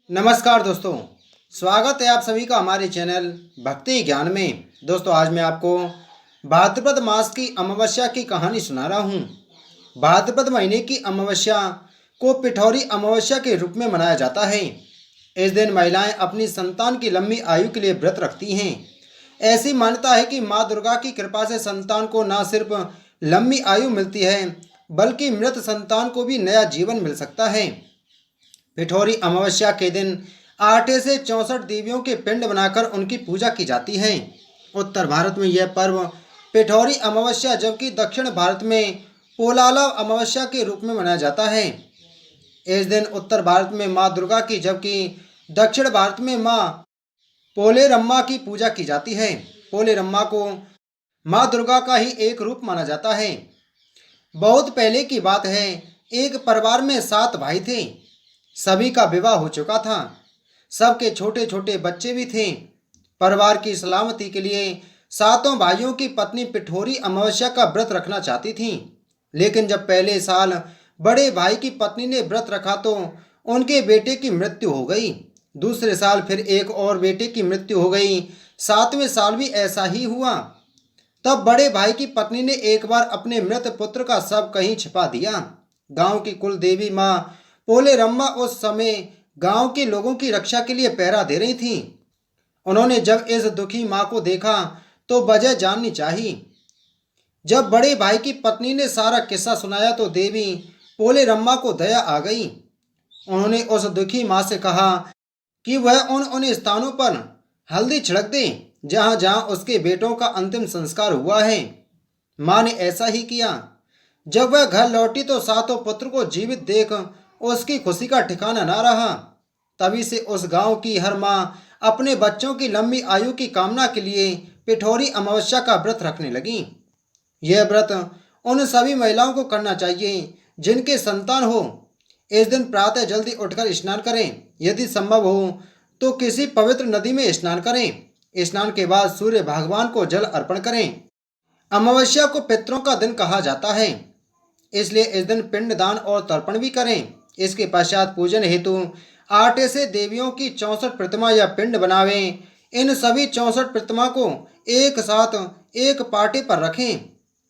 नमस्कार दोस्तों, स्वागत है आप सभी का हमारे चैनल भक्ति ज्ञान में। दोस्तों, आज मैं आपको भाद्रपद मास की अमावस्या की कहानी सुना रहा हूँ। भाद्रपद महीने की अमावस्या को पिठौरी अमावस्या के रूप में मनाया जाता है। इस दिन महिलाएं अपनी संतान की लंबी आयु के लिए व्रत रखती हैं। ऐसी मान्यता है कि माँ दुर्गा की कृपा से संतान को न सिर्फ लंबी आयु मिलती है, बल्कि मृत संतान को भी नया जीवन मिल सकता है। पिठौरी अमावस्या के दिन आटे से 64 देवियों के पिंड बनाकर उनकी पूजा की जाती है। उत्तर भारत में यह पर्व पिठौरी अमावस्या, जबकि दक्षिण भारत में पोलाला अमावस्या के रूप में मनाया जाता है। इस दिन उत्तर भारत में माँ दुर्गा की, जबकि दक्षिण भारत में माँ पोलेरम्मा की पूजा की जाती है। पोलेरम्मा को माँ दुर्गा का ही एक रूप माना जाता है। बहुत पहले की बात है, एक परिवार में 7 भाई थे। सभी का विवाह हो चुका था। सबके छोटे छोटे बच्चे भी थे। परिवार की सलामती के लिए सातों भाइयों की पत्नी पिठौरी अमावस्या का व्रत रखना चाहती थी। लेकिन जब पहले साल बड़े भाई की पत्नी ने व्रत रखा तो उनके बेटे की मृत्यु हो गई। दूसरे साल फिर एक और बेटे की मृत्यु हो गई। 7वें साल भी ऐसा ही हुआ। तब बड़े भाई की पत्नी ने एक बार अपने मृत पुत्र का शव कहीं छिपा दिया। गांव की कुल देवी माँ पोलेरम्मा उस समय गांव के लोगों की रक्षा के लिए पहरा दे रही थी। उन्होंने जब इस दुखी माँ को देखा तो वजह जाननी चाहिए। जब बड़े भाई की पत्नी ने सारा किस्सा सुनाया तो देवी पोलेरम्मा को दया आ गई। उन्होंने उस दुखी माँ से कहा कि वह उन उन स्थानों पर हल्दी छिड़क दे जहाँ जहाँ उसके बेटों का अंतिम संस्कार हुआ है। माँ ने ऐसा ही किया। जब वह घर लौटी तो सातों पुत्र को जीवित देख उसकी खुशी का ठिकाना ना रहा। तभी से उस गांव की हर माँ अपने बच्चों की लंबी आयु की कामना के लिए पिठौरी अमावस्या का व्रत रखने लगी। यह व्रत उन सभी महिलाओं को करना चाहिए जिनके संतान हो। इस दिन प्रातः जल्दी उठकर स्नान करें। यदि संभव हो तो किसी पवित्र नदी में स्नान करें। स्नान के बाद सूर्य भगवान को जल अर्पण करें। अमावस्या को पितरों का दिन कहा जाता है, इसलिए इस दिन पिंडदान और तर्पण भी करें। इसके पश्चात पूजन हेतु आटे से देवियों की 64 प्रतिमा या पिंड बनावें। इन सभी 64 प्रतिमा को एक साथ एक पाटे पर रखें।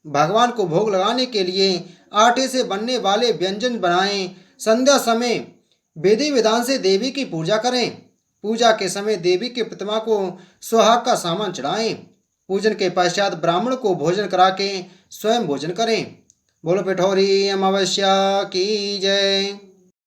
भगवान को भोग लगाने के लिए आटे से बनने वाले व्यंजन बनाएं। संध्या समय विधि विधान से देवी की पूजा करें। पूजा के समय देवी की प्रतिमा को सुहाग का सामान चढ़ाएं। पूजन के पश्चात ब्राह्मण को भोजन करा के स्वयं भोजन करें। बोलो पिठौरी अमावस्या की जय।